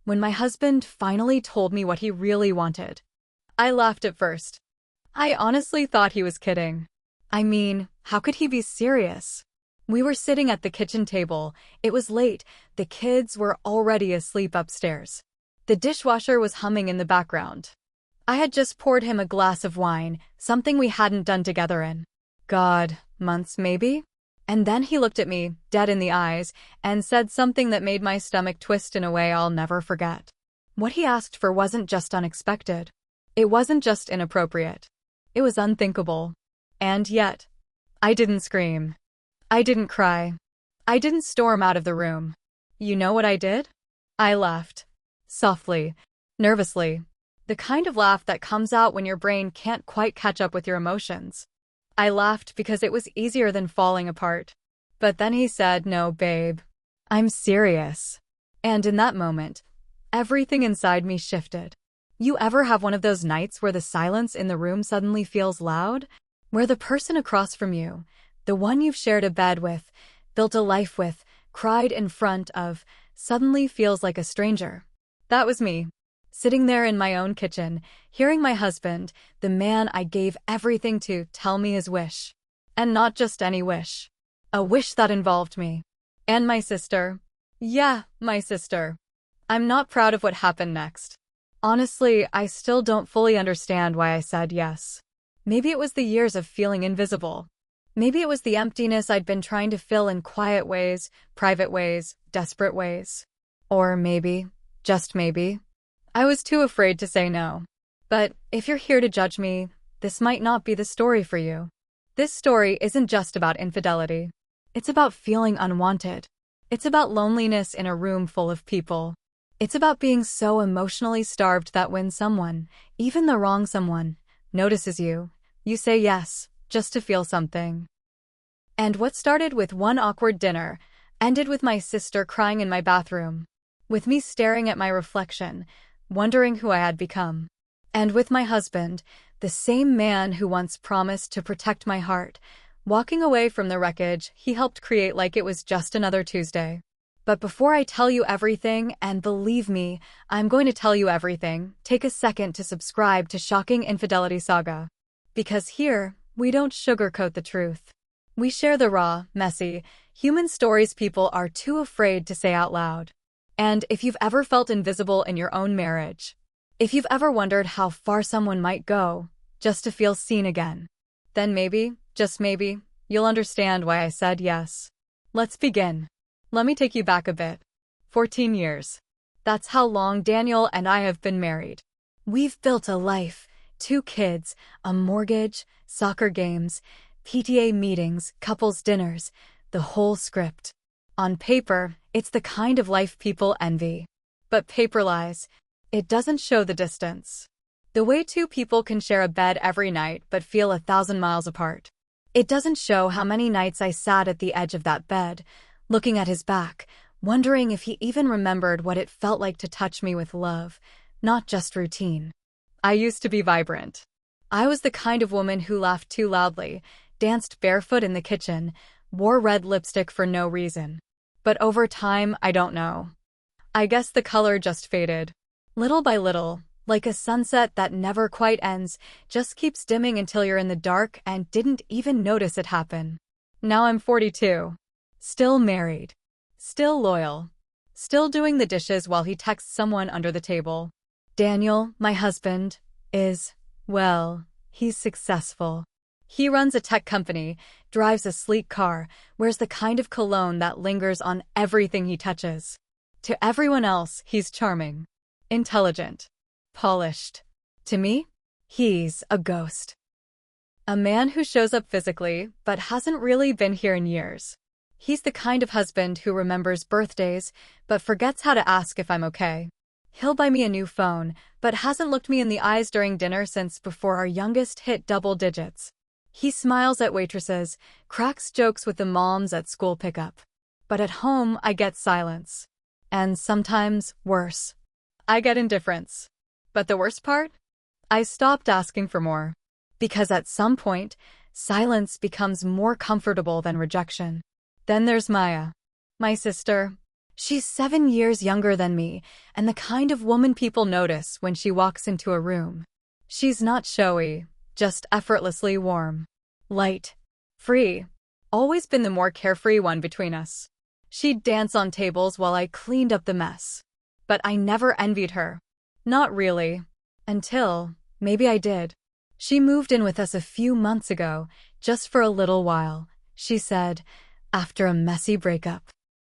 when my husband finally told me what he really wanted. I laughed at first. I honestly thought he was kidding. I mean, how could he be serious? We were sitting at the kitchen table. It was late. The kids were already asleep upstairs. The dishwasher was humming in the background. I had just poured him a glass of wine, something we hadn't done together in, God, months maybe? And then he looked at me, dead in the eyes, and said something that made my stomach twist in a way I'll never forget. What he asked for wasn't just unexpected. It wasn't just inappropriate. It was unthinkable. And yet, I didn't scream. I didn't cry. I didn't storm out of the room. You know what I did? I laughed. Softly. Nervously. The kind of laugh that comes out when your brain can't quite catch up with your emotions. I laughed because it was easier than falling apart. But then he said, "No, babe. I'm serious." And in that moment, everything inside me shifted. You ever have one of those nights where the silence in the room suddenly feels loud? Where the person across from you, the one you've shared a bed with, built a life with, cried in front of, suddenly feels like a stranger? That was me. Sitting there in my own kitchen, hearing my husband, the man I gave everything to, tell me his wish. And not just any wish. A wish that involved me. And my sister. Yeah, my sister. I'm not proud of what happened next. Honestly, I still don't fully understand why I said yes. Maybe it was the years of feeling invisible. Maybe it was the emptiness I'd been trying to fill in quiet ways, private ways, desperate ways. Or maybe, just maybe, I was too afraid to say no. But if you're here to judge me, this might not be the story for you. This story isn't just about infidelity. It's about feeling unwanted. It's about loneliness in a room full of people. It's about being so emotionally starved that when someone, even the wrong someone, notices you, you say yes, just to feel something. And what started with one awkward dinner ended with my sister crying in my bathroom, with me staring at my reflection, wondering who I had become. And with my husband, the same man who once promised to protect my heart, walking away from the wreckage he helped create like it was just another Tuesday. But before I tell you everything, and believe me, I'm going to tell you everything, take a second to subscribe to Shocking Infidelity Saga. Because here, we don't sugarcoat the truth. We share the raw, messy, human stories people are too afraid to say out loud. And if you've ever felt invisible in your own marriage, if you've ever wondered how far someone might go just to feel seen again, then maybe, just maybe, you'll understand why I said yes. Let's begin. Let me take you back a bit. 14 years. That's how long Daniel and I have been married. We've built a life, 2 kids, a mortgage, soccer games, PTA meetings, couples dinners, the whole script. On paper, it's the kind of life people envy. But paper lies. It doesn't show the distance. The way 2 people can share a bed every night but feel 1,000 miles apart. It doesn't show how many nights I sat at the edge of that bed, looking at his back, wondering if he even remembered what it felt like to touch me with love, not just routine. I used to be vibrant. I was the kind of woman who laughed too loudly, danced barefoot in the kitchen, wore red lipstick for no reason. But over time, I don't know. I guess the color just faded. Little by little, like a sunset that never quite ends, just keeps dimming until you're in the dark and didn't even notice it happen. Now I'm 42. Still married. Still loyal. Still doing the dishes while he texts someone under the table. Daniel, my husband, is, well, he's successful. He runs a tech company, drives a sleek car, wears the kind of cologne that lingers on everything he touches. To everyone else, he's charming, intelligent, polished. To me, he's a ghost. A man who shows up physically, but hasn't really been here in years. He's the kind of husband who remembers birthdays, but forgets how to ask if I'm okay. He'll buy me a new phone, but hasn't looked me in the eyes during dinner since before our youngest hit double digits. He smiles at waitresses, cracks jokes with the moms at school pickup. But at home, I get silence. And sometimes, worse, I get indifference. But the worst part? I stopped asking for more. Because at some point, silence becomes more comfortable than rejection. Then there's Maya, my sister. She's 7 years younger than me, and the kind of woman people notice when she walks into a room. She's not showy, just effortlessly warm. Light. Free. Always been the more carefree one between us. She'd dance on tables while I cleaned up the mess. But I never envied her. Not really. Until, maybe I did. She moved in with us a few months ago, just for a little while, she said, after a messy breakup.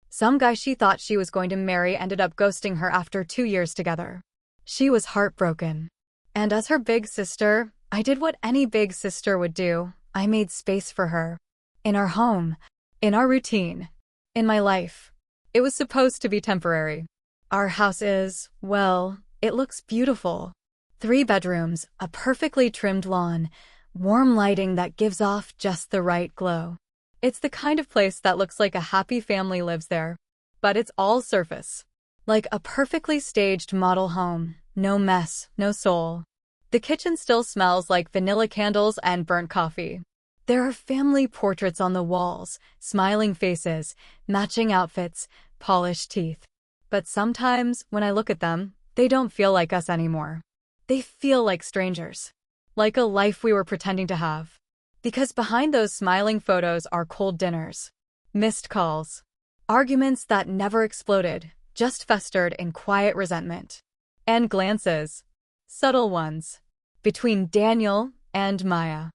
Some guy she thought she was going to marry ended up ghosting her after 2 years together. She was heartbroken. And as her big sister, I did what any big sister would do. I made space for her. In our home. In our routine. In my life. It was supposed to be temporary. Our house is, well, it looks beautiful. 3 bedrooms, a perfectly trimmed lawn, warm lighting that gives off just the right glow. It's the kind of place that looks like a happy family lives there. But it's all surface. Like a perfectly staged model home. No mess, no soul. The kitchen still smells like vanilla candles and burnt coffee. There are family portraits on the walls, smiling faces, matching outfits, polished teeth. But sometimes, when I look at them, they don't feel like us anymore. They feel like strangers. Like a life we were pretending to have. Because behind those smiling photos are cold dinners. Missed calls. Arguments that never exploded, just festered in quiet resentment. And glances. Subtle ones. Between Daniel and Maya.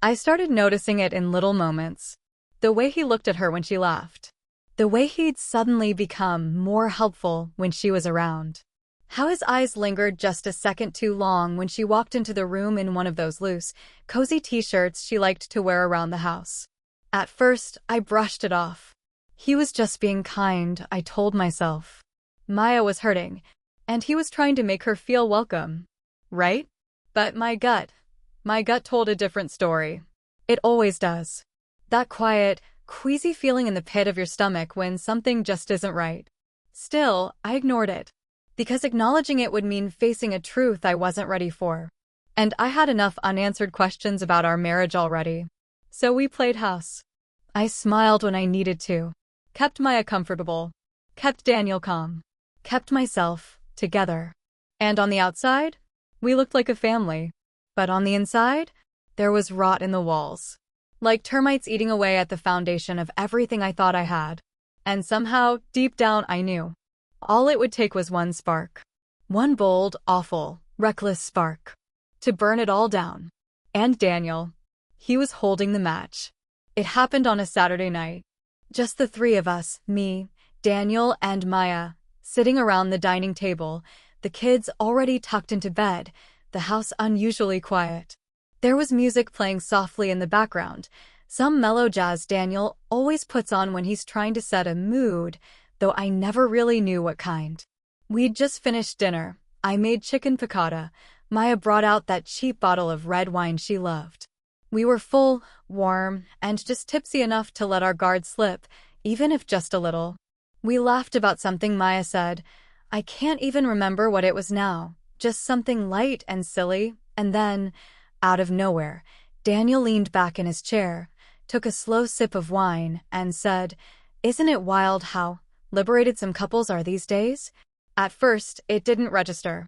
I started noticing it in little moments. The way he looked at her when she laughed. The way he'd suddenly become more helpful when she was around. How his eyes lingered just a second too long when she walked into the room in one of those loose, cozy t-shirts she liked to wear around the house. At first, I brushed it off. He was just being kind, I told myself. Maya was hurting, and he was trying to make her feel welcome. Right? But my gut told a different story. It always does. That quiet, queasy feeling in the pit of your stomach when something just isn't right. Still, I ignored it. Because acknowledging it would mean facing a truth I wasn't ready for. And I had enough unanswered questions about our marriage already. So we played house. I smiled when I needed to. Kept Maya comfortable. Kept Daniel calm. Kept myself together. And on the outside, we looked like a family. But on the inside, there was rot in the walls. Like termites eating away at the foundation of everything I thought I had. And somehow, deep down, I knew. All it would take was one spark. One bold, awful, reckless spark. To burn it all down. And Daniel. He was holding the match. It happened on a Saturday night. Just the 3 of us, me, Daniel, and Maya, sitting around the dining table, the kids already tucked into bed, the house unusually quiet. There was music playing softly in the background, some mellow jazz Daniel always puts on when he's trying to set a mood, though I never really knew what kind. We'd just finished dinner. I made chicken piccata. Maya brought out that cheap bottle of red wine she loved. We were full, warm, and just tipsy enough to let our guard slip, even if just a little. We laughed about something Maya said. I can't even remember what it was now. Just something light and silly, and then, out of nowhere, Daniel leaned back in his chair, took a slow sip of wine, and said, "Isn't it wild how liberated some couples are these days?" At first, it didn't register.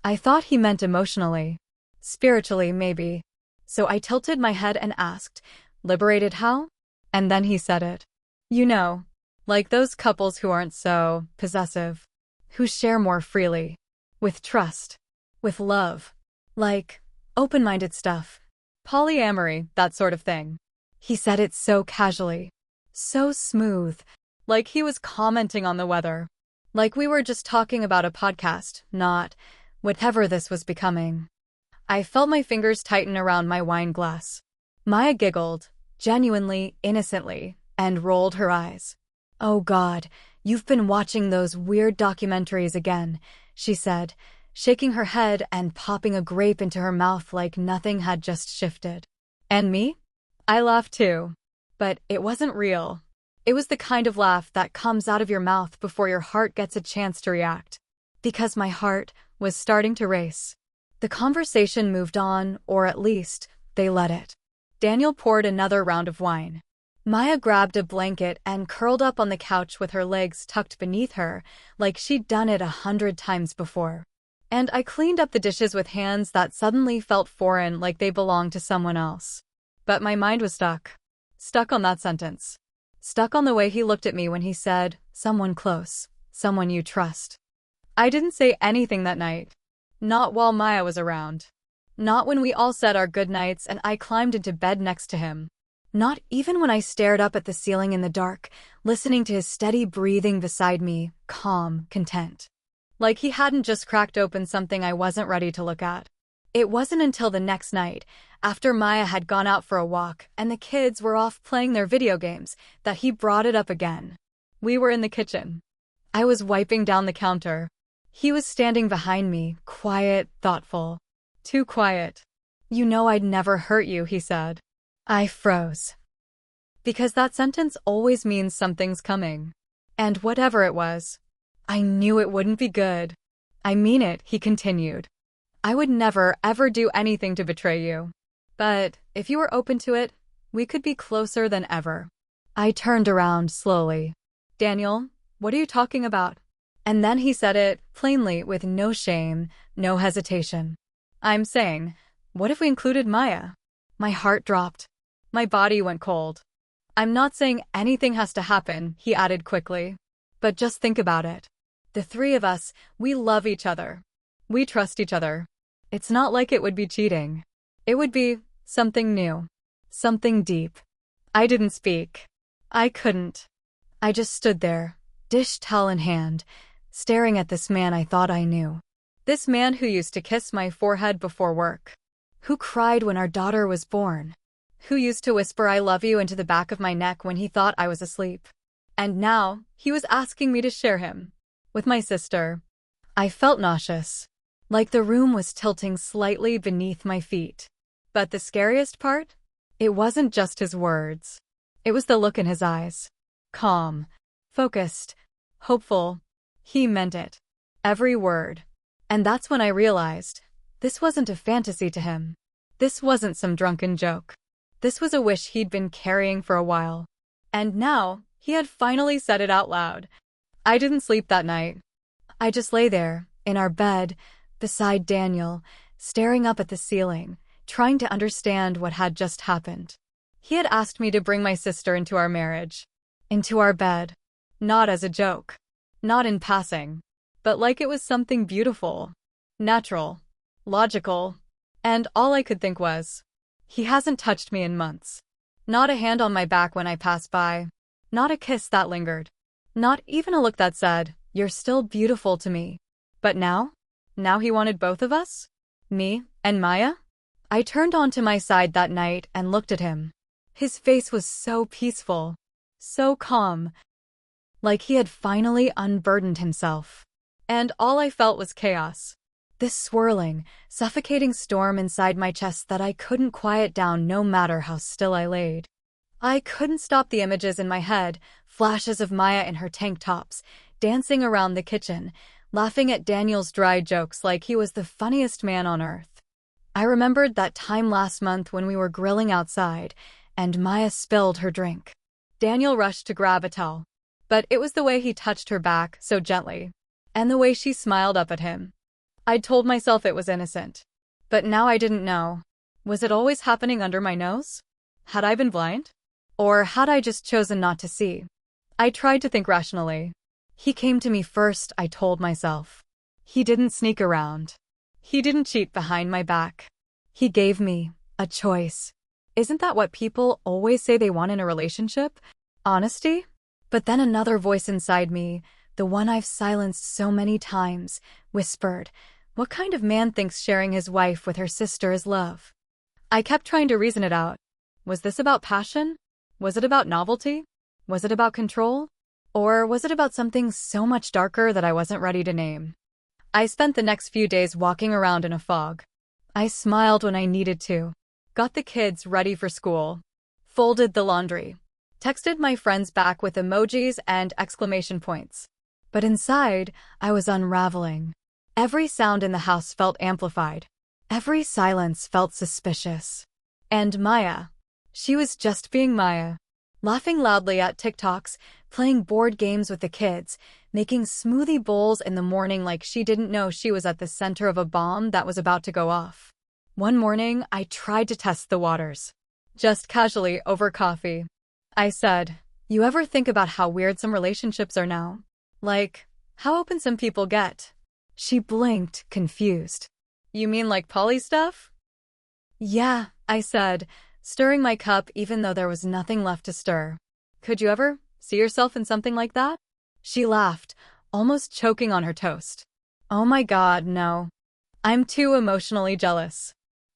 I thought he meant emotionally. Spiritually, maybe. So I tilted my head and asked, "Liberated how?" And then he said it. You know, like those couples who aren't so possessive. Who share more freely. With trust. With love. Like, open-minded stuff. Polyamory, that sort of thing. He said it so casually. So smooth. Like he was commenting on the weather. Like we were just talking about a podcast, not whatever this was becoming. I felt my fingers tighten around my wine glass. Maya giggled, genuinely, innocently, and rolled her eyes. "Oh God, you've been watching those weird documentaries again," she said, shaking her head and popping a grape into her mouth like nothing had just shifted. And me? I laughed too. But it wasn't real. It was the kind of laugh that comes out of your mouth before your heart gets a chance to react. Because my heart was starting to race. The conversation moved on, or at least, they let it. Daniel poured another round of wine. Maya grabbed a blanket and curled up on the couch with her legs tucked beneath her, like she'd done it 100 times before. And I cleaned up the dishes with hands that suddenly felt foreign, like they belonged to someone else. But my mind was stuck. Stuck on that sentence. Stuck on the way he looked at me when he said, "Someone close. Someone you trust." I didn't say anything that night. Not while Maya was around. Not when we all said our goodnights and I climbed into bed next to him. Not even when I stared up at the ceiling in the dark, listening to his steady breathing beside me, calm, content. Like he hadn't just cracked open something I wasn't ready to look at. It wasn't until the next night, after Maya had gone out for a walk and the kids were off playing their video games, that he brought it up again. We were in the kitchen. I was wiping down the counter. He was standing behind me, quiet, thoughtful. Too quiet. "You know I'd never hurt you," he said. I froze. Because that sentence always means something's coming. And whatever it was, I knew it wouldn't be good. "I mean it," he continued. "I would never, ever do anything to betray you. But if you were open to it, we could be closer than ever." I turned around slowly. "Daniel, what are you talking about?" And then he said it, plainly, with no shame, no hesitation. "I'm saying, what if we included Maya?" My heart dropped. My body went cold. "I'm not saying anything has to happen," he added quickly. "But just think about it. The three of us, we love each other. We trust each other. It's not like it would be cheating. It would be something new. Something deep." I didn't speak. I couldn't. I just stood there, dish towel in hand, staring at this man I thought I knew. This man who used to kiss my forehead before work. Who cried when our daughter was born. Who used to whisper "I love you" into the back of my neck when he thought I was asleep. And now, he was asking me to share him with my sister. I felt nauseous, like the room was tilting slightly beneath my feet. But the scariest part? It wasn't just his words. It was the look in his eyes. Calm, focused, hopeful. He meant it. Every word. And that's when I realized, this wasn't a fantasy to him. This wasn't some drunken joke. This was a wish he'd been carrying for a while. And now, he had finally said it out loud. I didn't sleep that night. I just lay there, in our bed, beside Daniel, staring up at the ceiling, trying to understand what had just happened. He had asked me to bring my sister into our marriage. Into our bed. Not as a joke. Not in passing. But like it was something beautiful. Natural. Logical. And all I could think was, he hasn't touched me in months. Not a hand on my back when I passed by. Not a kiss that lingered. Not even a look that said, "You're still beautiful to me." But now? Now he wanted both of us? Me and Maya? I turned onto my side that night and looked at him. His face was so peaceful. So calm. Like he had finally unburdened himself. And all I felt was chaos. This swirling, suffocating storm inside my chest that I couldn't quiet down no matter how still I laid. I couldn't stop the images in my head, flashes of Maya in her tank tops, dancing around the kitchen, laughing at Daniel's dry jokes like he was the funniest man on earth. I remembered that time last month when we were grilling outside, and Maya spilled her drink. Daniel rushed to grab a towel. But it was the way he touched her back so gently, and the way she smiled up at him. I'd told myself it was innocent. But now I didn't know. Was it always happening under my nose? Had I been blind? Or had I just chosen not to see? I tried to think rationally. He came to me first, I told myself. He didn't sneak around. He didn't cheat behind my back. He gave me a choice. Isn't that what people always say they want in a relationship? Honesty? But then another voice inside me, the one I've silenced so many times, whispered, what kind of man thinks sharing his wife with her sister is love? I kept trying to reason it out. Was this about passion? Was it about novelty? Was it about control? Or was it about something so much darker that I wasn't ready to name? I spent the next few days walking around in a fog. I smiled when I needed to, got the kids ready for school, folded the laundry, texted my friends back with emojis and exclamation points. But inside, I was unraveling. Every sound in the house felt amplified. Every silence felt suspicious. And Maya. She was just being Maya. laughing loudly at TikToks, playing board games with the kids, making smoothie bowls in the morning like she didn't know she was at the center of a bomb that was about to go off. One morning, I tried to test the waters. Just casually over coffee. I said, "You ever think about how weird some relationships are now? Like, how open some people get?" She blinked, confused. "You mean like poly stuff?" "Yeah," I said, stirring my cup even though there was nothing left to stir. "Could you ever see yourself in something like that?" She laughed, almost choking on her toast. "Oh my God, no. I'm too emotionally jealous.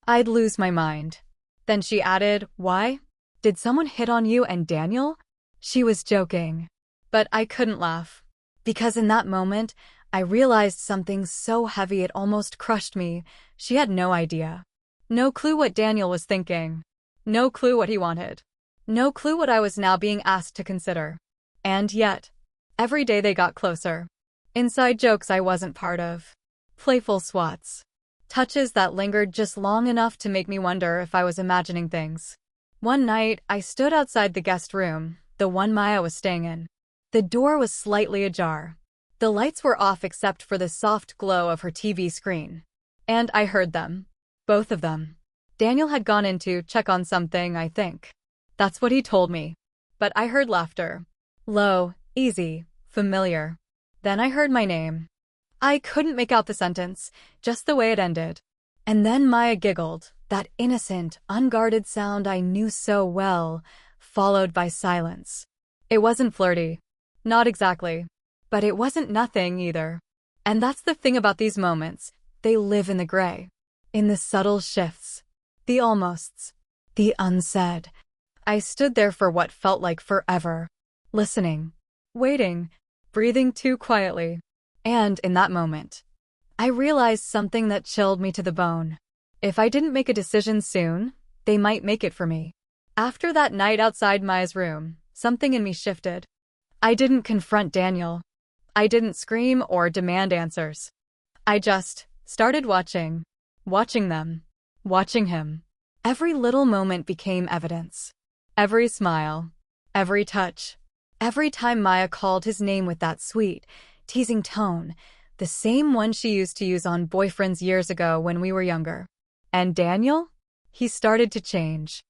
I'd lose my mind." Then she added, "Why? Did someone hit on you and Daniel?" She was joking. But I couldn't laugh. Because in that moment, I realized something so heavy it almost crushed me. She had no idea. No clue what Daniel was thinking. No clue what he wanted. No clue what I was now being asked to consider. And yet, every day they got closer. Inside jokes I wasn't part of. Playful swats. Touches that lingered just long enough to make me wonder if I was imagining things. One night, I stood outside the guest room, the one Maya was staying in. The door was slightly ajar. The lights were off except for the soft glow of her TV screen. And I heard them. Both of them. Daniel had gone in to check on something, I think. That's what he told me. But I heard laughter. Low, easy, familiar. Then I heard my name. I couldn't make out the sentence, just the way it ended. And then Maya giggled, that innocent, unguarded sound I knew so well, followed by silence. It wasn't flirty. Not exactly. But it wasn't nothing either. And that's the thing about these moments. They live in the gray. In the subtle shifts. The almosts. The unsaid. I stood there for what felt like forever. Listening. Waiting. Breathing too quietly. And in that moment, I realized something that chilled me to the bone. If I didn't make a decision soon, they might make it for me. After that night outside Maya's room, something in me shifted. I didn't confront Daniel. I didn't scream or demand answers. I just started watching. Watching them. Watching him. Every little moment became evidence. Every smile. Every touch. Every time Maya called his name with that sweet, teasing tone, the same one she used to use on boyfriends years ago when we were younger. And Daniel? He started to change.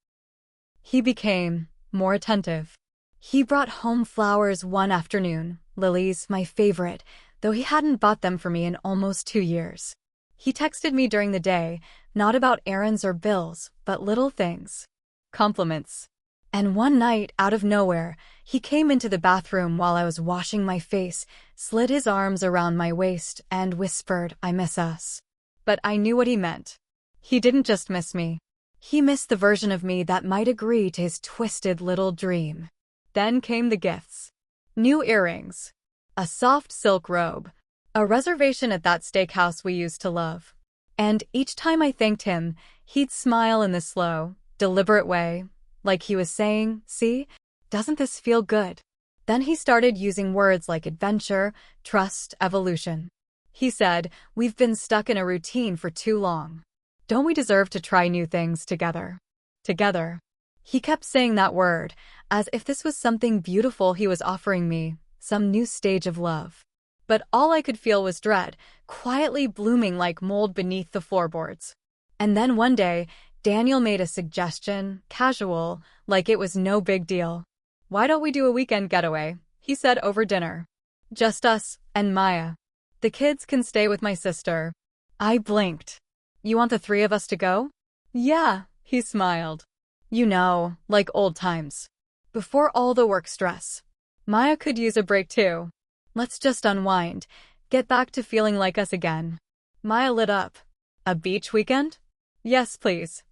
He became more attentive. He brought home flowers one afternoon, lilies, my favorite, though he hadn't bought them for me in almost 2 years. He texted me during the day, not about errands or bills, but little things. Compliments. And one night, out of nowhere, he came into the bathroom while I was washing my face, slid his arms around my waist, and whispered, "I miss us." But I knew what he meant. He didn't just miss me. He missed the version of me that might agree to his twisted little dream. Then came the gifts. New earrings. A soft silk robe. A reservation at that steakhouse we used to love. And each time I thanked him, he'd smile in this slow, deliberate way, like he was saying, "See, doesn't this feel good?" Then he started using words like adventure, trust, evolution. He said, "We've been stuck in a routine for too long. Don't we deserve to try new things together?" Together. He kept saying that word, as if this was something beautiful he was offering me, some new stage of love. But all I could feel was dread, quietly blooming like mold beneath the floorboards. And then one day, Daniel made a suggestion, casual, like it was no big deal. "Why don't we do a weekend getaway?" he said over dinner. "Just us and Maya. The kids can stay with my sister." I blinked. "You want the 3 of us to go?" "Yeah," he smiled. "You know, like old times. Before all the work stress. Maya could use a break too. Let's just unwind, get back to feeling like us again." Maya lit up. "A beach weekend?" "Yes, please.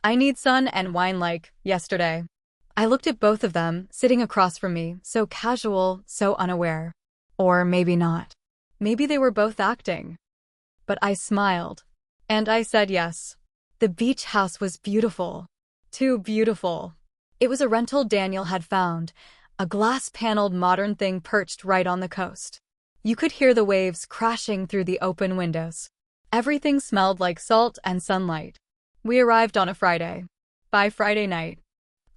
I need sun and wine like yesterday." I looked at both of them, sitting across from me, so casual, so unaware. Or maybe not. Maybe they were both acting. But I smiled. And I said yes. The beach house was beautiful. Too beautiful. It was a rental Daniel had found, a glass-paneled modern thing perched right on the coast. You could hear the waves crashing through the open windows. Everything smelled like salt and sunlight. We arrived on a Friday. By Friday night,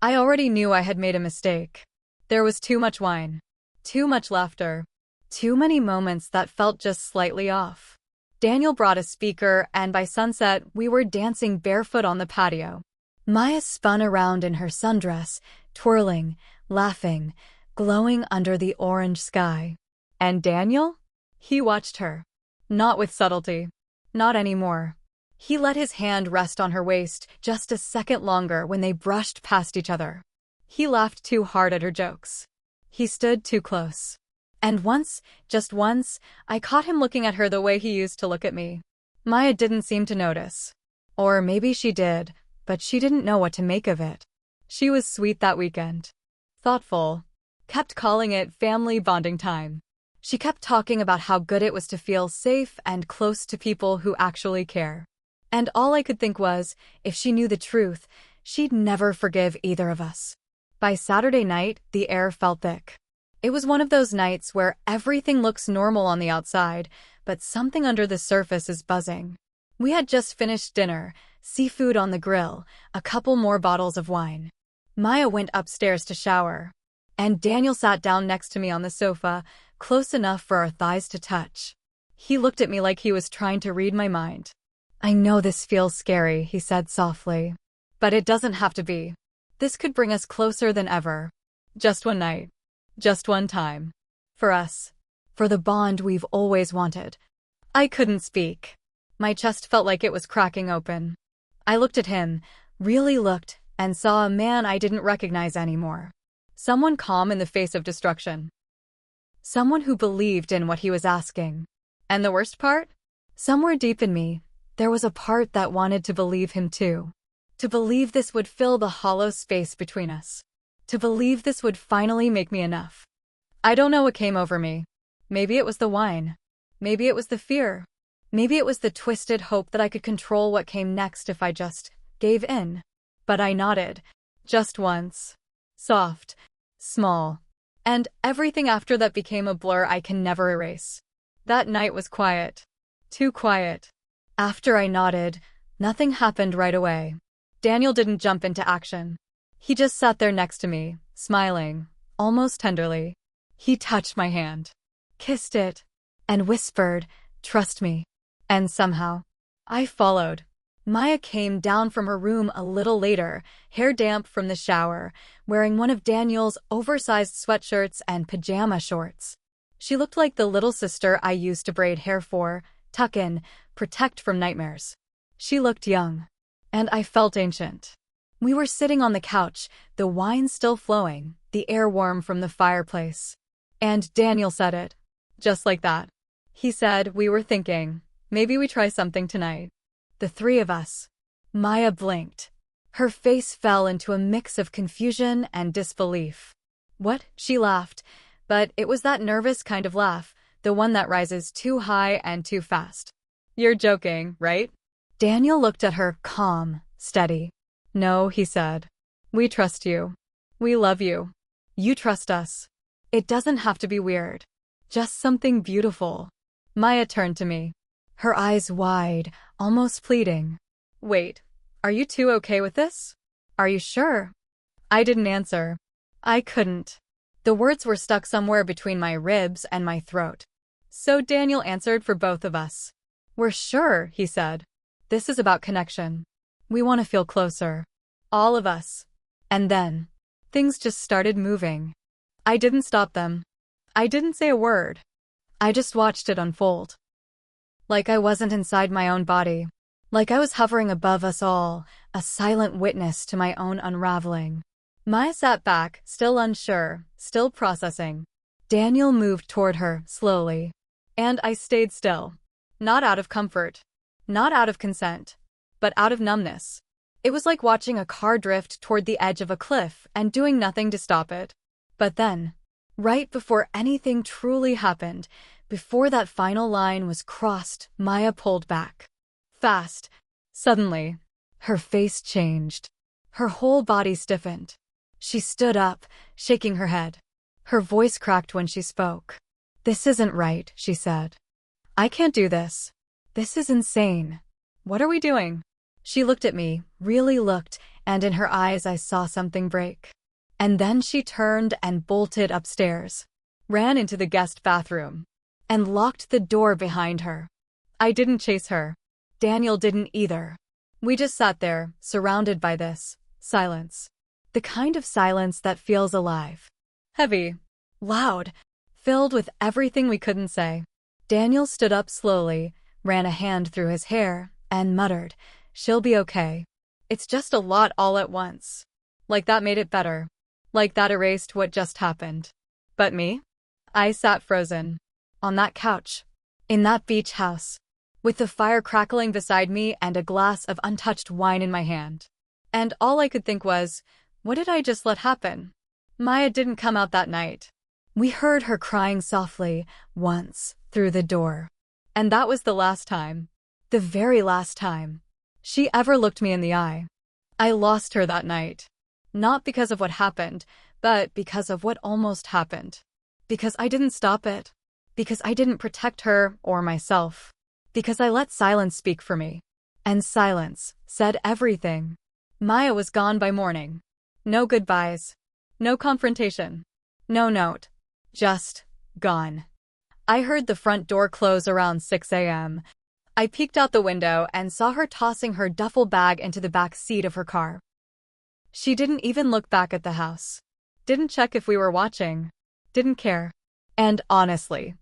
I already knew I had made a mistake. There was too much wine, too much laughter, too many moments that felt just slightly off. Daniel brought a speaker, and by sunset, we were dancing barefoot on the patio. Maya spun around in her sundress, twirling, laughing, glowing under the orange sky. And Daniel? He watched her. Not with subtlety. Not anymore. He let his hand rest on her waist just a second longer when they brushed past each other. He laughed too hard at her jokes. He stood too close. And once, just once, I caught him looking at her the way he used to look at me. Maya didn't seem to notice. Or maybe she did, but she didn't know what to make of it. She was sweet that weekend. Thoughtful. Kept calling it family bonding time. She kept talking about how good it was to feel safe and close to people who actually care. And all I could think was, if she knew the truth, she'd never forgive either of us. By Saturday night, the air felt thick. It was one of those nights where everything looks normal on the outside, but something under the surface is buzzing. We had just finished dinner, seafood on the grill, a couple more bottles of wine. Maya went upstairs to shower. And Daniel sat down next to me on the sofa, close enough for our thighs to touch. He looked at me like he was trying to read my mind. "I know this feels scary," he said softly. "But it doesn't have to be. This could bring us closer than ever. Just one night. Just one time. For us. For the bond we've always wanted." I couldn't speak. My chest felt like it was cracking open. I looked at him, really looked, and saw a man I didn't recognize anymore. Someone calm in the face of destruction. Someone who believed in what he was asking. And the worst part? Somewhere deep in me, there was a part that wanted to believe him too. To believe this would fill the hollow space between us. To believe this would finally make me enough. I don't know what came over me. Maybe it was the wine. Maybe it was the fear. Maybe it was the twisted hope that I could control what came next if I just gave in. But I nodded. Just once. Soft. Small. And everything after that became a blur I can never erase. That night was quiet. Too quiet. After I nodded, nothing happened right away. Daniel didn't jump into action. He just sat there next to me, smiling, almost tenderly. He touched my hand, kissed it, and whispered, "Trust me." And somehow, I followed. Maya came down from her room a little later, hair damp from the shower, wearing one of Daniel's oversized sweatshirts and pajama shorts. She looked like the little sister I used to braid hair for, tuck in, protect from nightmares. She looked young. And I felt ancient. We were sitting on the couch, the wine still flowing, the air warm from the fireplace. And Daniel said it. Just like that. He said, "We were thinking, maybe we try something tonight." The three of us. Maya blinked. Her face fell into a mix of confusion and disbelief. "What?" She laughed. But it was that nervous kind of laugh, the one that rises too high and too fast. "You're joking, right?" Daniel looked at her, calm, steady. "No," he said. "We trust you. We love you. You trust us. It doesn't have to be weird. Just something beautiful." Maya turned to me. Her eyes wide, almost pleading. "Wait, are you two okay with this? Are you sure?" I didn't answer. I couldn't. The words were stuck somewhere between my ribs and my throat. So Daniel answered for both of us. "We're sure," he said. "This is about connection. We want to feel closer. All of us." And then, things just started moving. I didn't stop them. I didn't say a word. I just watched it unfold. Like I wasn't inside my own body. Like I was hovering above us all, a silent witness to my own unraveling. Maya sat back, still unsure, still processing. Daniel moved toward her, slowly. And I stayed still. Not out of comfort. Not out of consent. But out of numbness. It was like watching a car drift toward the edge of a cliff and doing nothing to stop it. But then, right before anything truly happened, before that final line was crossed, Maya pulled back. Fast. Suddenly. Her face changed. Her whole body stiffened. She stood up, shaking her head. Her voice cracked when she spoke. "This isn't right," she said. "I can't do this. This is insane. What are we doing?" She looked at me, really looked, and in her eyes I saw something break. And then she turned and bolted upstairs, ran into the guest bathroom, and locked the door behind her. I didn't chase her. Daniel didn't either. We just sat there, surrounded by this silence. The kind of silence that feels alive. Heavy. Loud. Filled with everything we couldn't say. Daniel stood up slowly, ran a hand through his hair, and muttered, "She'll be okay. It's just a lot all at once." Like that made it better. Like that erased what just happened. But me? I sat frozen. On that couch. In that beach house. With the fire crackling beside me and a glass of untouched wine in my hand. And all I could think was, what did I just let happen? Maya didn't come out that night. We heard her crying softly, once, through the door. And that was the last time. The very last time. She ever looked me in the eye. I lost her that night. Not because of what happened, but because of what almost happened. Because I didn't stop it. Because I didn't protect her or myself. Because I let silence speak for me. And silence said everything. Maya was gone by morning. No goodbyes. No confrontation. No note. Just gone. I heard the front door close around 6 a.m. I peeked out the window and saw her tossing her duffel bag into the back seat of her car. She didn't even look back at the house. Didn't check if we were watching. Didn't care. And honestly,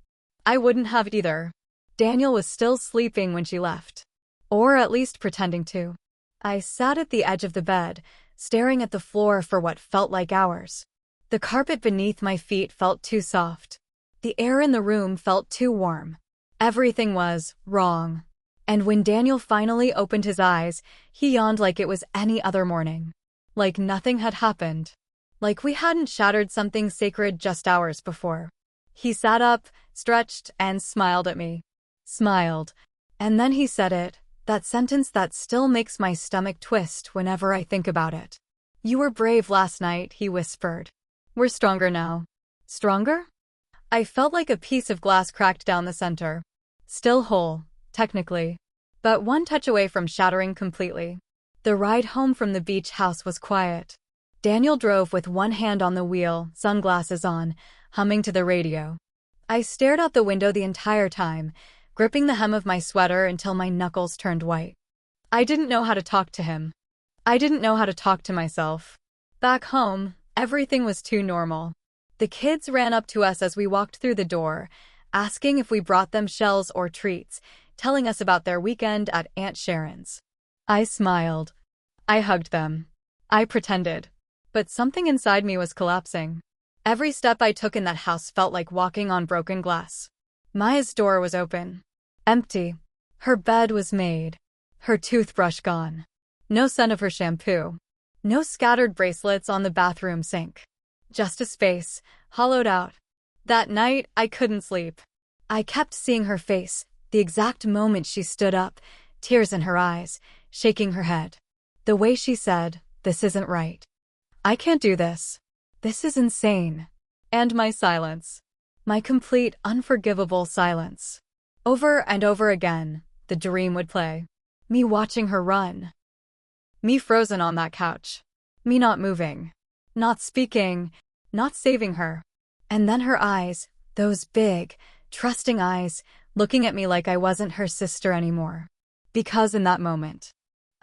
I wouldn't have either. Daniel was still sleeping when she left. Or at least pretending to. I sat at the edge of the bed, staring at the floor for what felt like hours. The carpet beneath my feet felt too soft. The air in the room felt too warm. Everything was wrong. And when Daniel finally opened his eyes, he yawned like it was any other morning. Like nothing had happened. Like we hadn't shattered something sacred just hours before. He sat up, stretched, and smiled at me. Smiled. And then he said it, that sentence that still makes my stomach twist whenever I think about it. "You were brave last night," he whispered. "We're stronger now." Stronger? I felt like a piece of glass cracked down the center. Still whole, technically. But one touch away from shattering completely. The ride home from the beach house was quiet. Daniel drove with one hand on the wheel, sunglasses on, humming to the radio. I stared out the window the entire time, gripping the hem of my sweater until my knuckles turned white. I didn't know how to talk to him. I didn't know how to talk to myself. Back home, everything was too normal. The kids ran up to us as we walked through the door, asking if we brought them shells or treats, telling us about their weekend at Aunt Sharon's. I smiled. I hugged them. I pretended. But something inside me was collapsing. Every step I took in that house felt like walking on broken glass. Maya's door was open. Empty. Her bed was made. Her toothbrush gone. No scent of her shampoo. No scattered bracelets on the bathroom sink. Just a space, hollowed out. That night, I couldn't sleep. I kept seeing her face, the exact moment she stood up, tears in her eyes, shaking her head. The way she said, "This isn't right. I can't do this. This is insane." And my silence. My complete, unforgivable silence. Over and over again, the dream would play. Me watching her run. Me frozen on that couch. Me not moving. Not speaking. Not saving her. And then her eyes, those big, trusting eyes, looking at me like I wasn't her sister anymore. Because in that moment,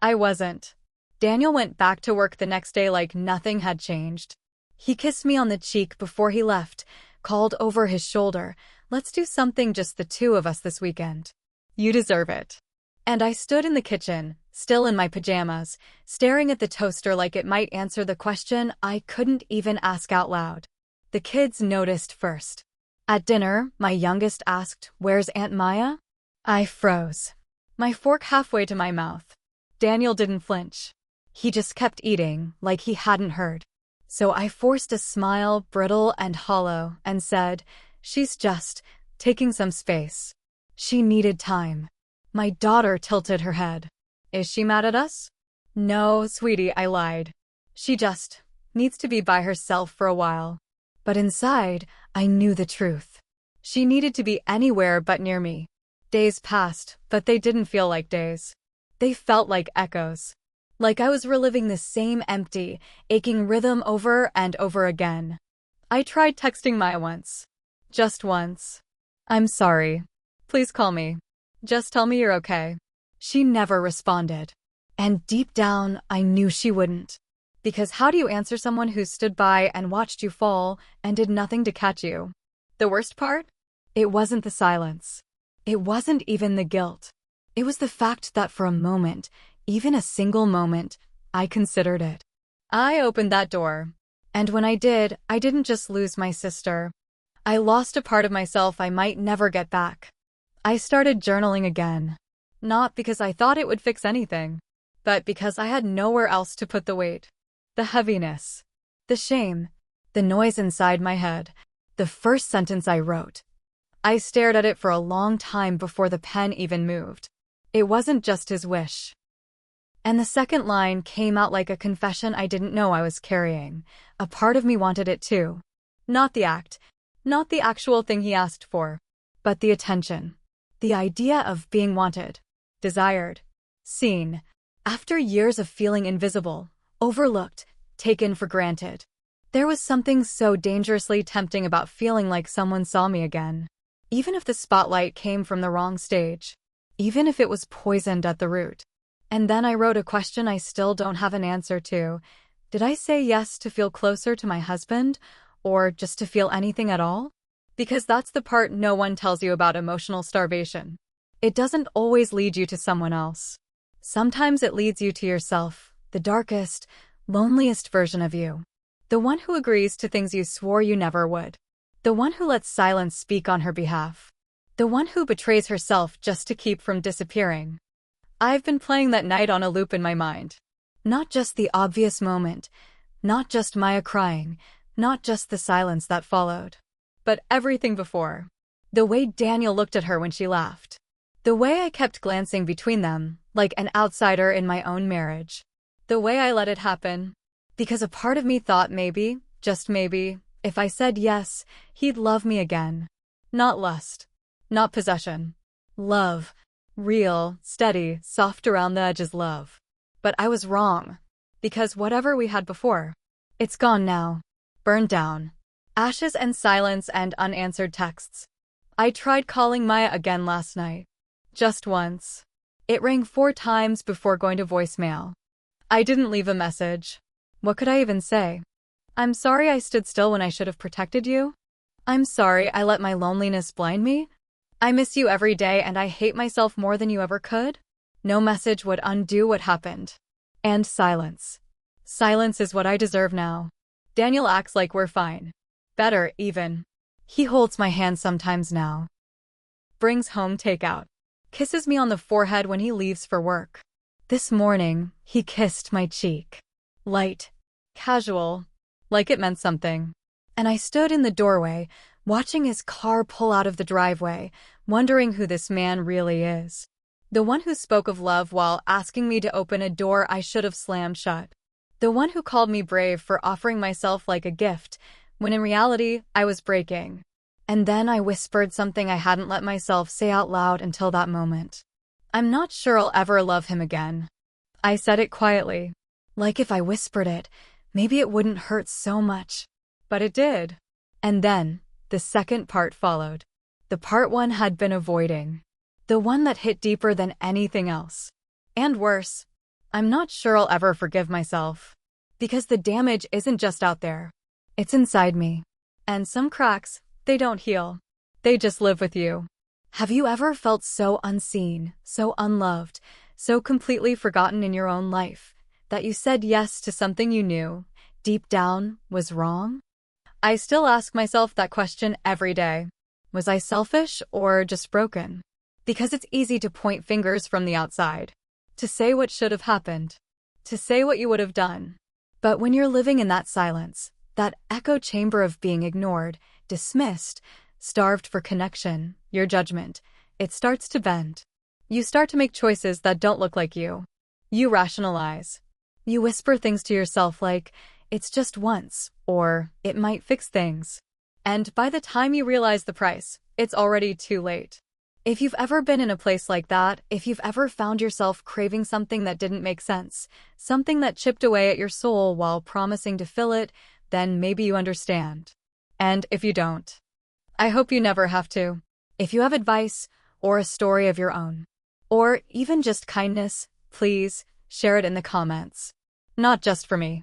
I wasn't. Daniel went back to work the next day like nothing had changed. He kissed me on the cheek before he left, called over his shoulder, "Let's do something just the two of us this weekend. You deserve it." And I stood in the kitchen, still in my pajamas, staring at the toaster like it might answer the question I couldn't even ask out loud. The kids noticed first. At dinner, my youngest asked, "Where's Aunt Maya?" I froze. My fork halfway to my mouth. Daniel didn't flinch. He just kept eating, like he hadn't heard. So I forced a smile, brittle and hollow, and said, "She's just taking some space. She needed time." My daughter tilted her head. "Is she mad at us?" "No, sweetie," I lied. "She just needs to be by herself for a while." But inside, I knew the truth. She needed to be anywhere but near me. Days passed, but they didn't feel like days. They felt like echoes. Like I was reliving the same empty, aching rhythm over and over again. I tried texting Maya once. Just once. I'm sorry. Please call me. Just tell me you're okay. She never responded. And deep down, I knew she wouldn't. Because how do you answer someone who stood by and watched you fall and did nothing to catch you? The worst part? It wasn't the silence. It wasn't even the guilt. It was the fact that for a moment, even a single moment, I considered it. I opened that door. And when I did, I didn't just lose my sister. I lost a part of myself I might never get back. I started journaling again. Not because I thought it would fix anything, but because I had nowhere else to put the weight. The heaviness. The shame. The noise inside my head. The first sentence I wrote. I stared at it for a long time before the pen even moved. It wasn't just his wish. And the second line came out like a confession I didn't know I was carrying. A part of me wanted it too. Not the act. Not the actual thing he asked for. But the attention. The idea of being wanted. Desired. Seen. After years of feeling invisible. Overlooked. Taken for granted. There was something so dangerously tempting about feeling like someone saw me again. Even if the spotlight came from the wrong stage. Even if it was poisoned at the root. And then I wrote a question I still don't have an answer to. Did I say yes to feel closer to my husband, or just to feel anything at all? Because that's the part no one tells you about emotional starvation. It doesn't always lead you to someone else. Sometimes it leads you to yourself, the darkest, loneliest version of you. The one who agrees to things you swore you never would. The one who lets silence speak on her behalf. The one who betrays herself just to keep from disappearing. I've been playing that night on a loop in my mind. Not just the obvious moment, not just Maya crying, not just the silence that followed, but everything before. The way Daniel looked at her when she laughed. The way I kept glancing between them, like an outsider in my own marriage. The way I let it happen. Because a part of me thought maybe, just maybe, if I said yes, he'd love me again. Not lust. Not possession. Love. Real, steady, soft around the edges love. But I was wrong. Because whatever we had before, it's gone now. Burned down. Ashes and silence and unanswered texts. I tried calling Maya again last night. Just once. It rang 4 times before going to voicemail. I didn't leave a message. What could I even say? I'm sorry I stood still when I should have protected you. I'm sorry I let my loneliness blind me. I miss you every day and I hate myself more than you ever could. No message would undo what happened. And silence. Silence is what I deserve now. Daniel acts like we're fine. Better, even. He holds my hand sometimes now. Brings home takeout. Kisses me on the forehead when he leaves for work. This morning, he kissed my cheek. Light. Casual. Like it meant something. And I stood in the doorway, watching his car pull out of the driveway, wondering who this man really is. The one who spoke of love while asking me to open a door I should have slammed shut. The one who called me brave for offering myself like a gift, when in reality, I was breaking. And then I whispered something I hadn't let myself say out loud until that moment. I'm not sure I'll ever love him again. I said it quietly. Like if I whispered it, maybe it wouldn't hurt so much. But it did. And then, the second part followed. The part one had been avoiding. The one that hit deeper than anything else. And worse. I'm not sure I'll ever forgive myself. Because the damage isn't just out there. It's inside me. And some cracks, they don't heal. They just live with you. Have you ever felt so unseen, so unloved, so completely forgotten in your own life, that you said yes to something you knew, deep down, was wrong? I still ask myself that question every day. Was I selfish or just broken? Because it's easy to point fingers from the outside. To say what should have happened. To say what you would have done. But when you're living in that silence, that echo chamber of being ignored, dismissed, starved for connection, your judgment, it starts to bend. You start to make choices that don't look like you. You rationalize. You whisper things to yourself like, it's just once, or it might fix things. And by the time you realize the price, it's already too late. If you've ever been in a place like that, if you've ever found yourself craving something that didn't make sense, something that chipped away at your soul while promising to fill it, then maybe you understand. And if you don't, I hope you never have to. If you have advice or a story of your own, or even just kindness, please share it in the comments. Not just for me.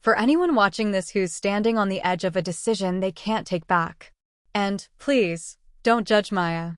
For anyone watching this who's standing on the edge of a decision they can't take back. And please, don't judge Maya.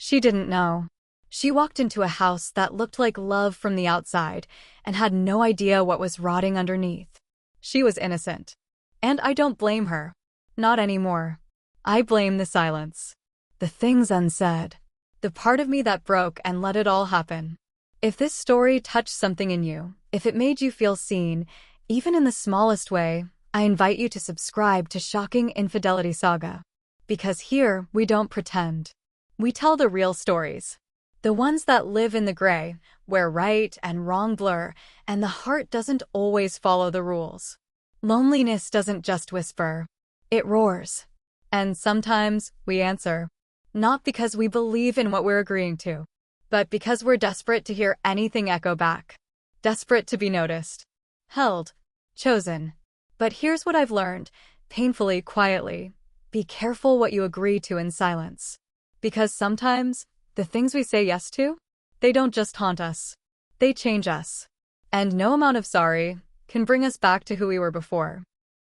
She didn't know. She walked into a house that looked like love from the outside and had no idea what was rotting underneath. She was innocent. And I don't blame her. Not anymore. I blame the silence. The things unsaid. The part of me that broke and let it all happen. If this story touched something in you, if it made you feel seen, even in the smallest way, I invite you to subscribe to Shocking Infidelity Saga. Because here, we don't pretend. We tell the real stories. The ones that live in the gray, where right and wrong blur, and the heart doesn't always follow the rules. Loneliness doesn't just whisper. It roars. And sometimes, we answer. Not because we believe in what we're agreeing to, but because we're desperate to hear anything echo back. Desperate to be noticed. Held. Chosen. But here's what I've learned, painfully, quietly. Be careful what you agree to in silence. Because sometimes, the things we say yes to, they don't just haunt us. They change us. And no amount of sorry can bring us back to who we were before.